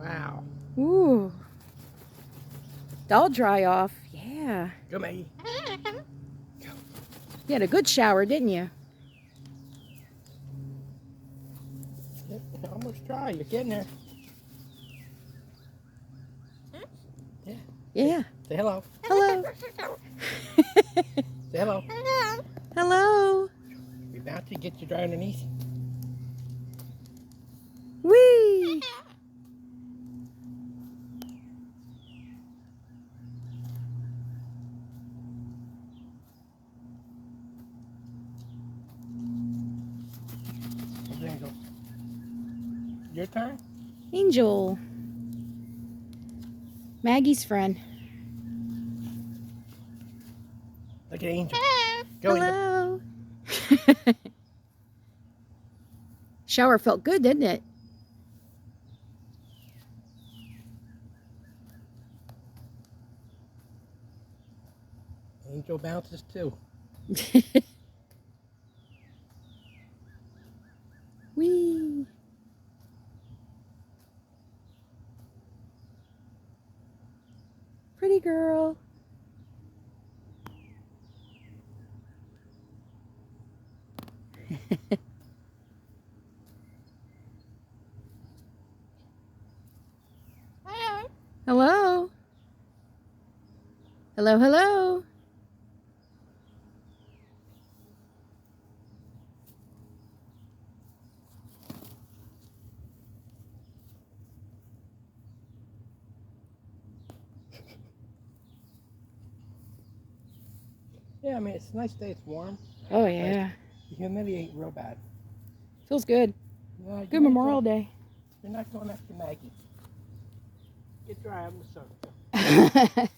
Wow. Ooh. That'll dry off. Yeah. Go, Maggie. You had a good shower, didn't you? Almost dry. You're getting there. Yeah. Yeah. Say hello. Hello. Say hello. Hello. We about to get you dry underneath. Whee! Angel. Your turn? Angel. Maggie's friend. Look at Angel. Go, Angel. Hello. Shower felt good, didn't it? Angel bounces too. Whee! Pretty girl. Hello. Hello, hello. Yeah, I mean, it's a nice day. It's warm. Oh, yeah. The humidity ain't real bad. Feels good. Yeah, Good Memorial Day. You're not going after Maggie. Get dry out in the sun.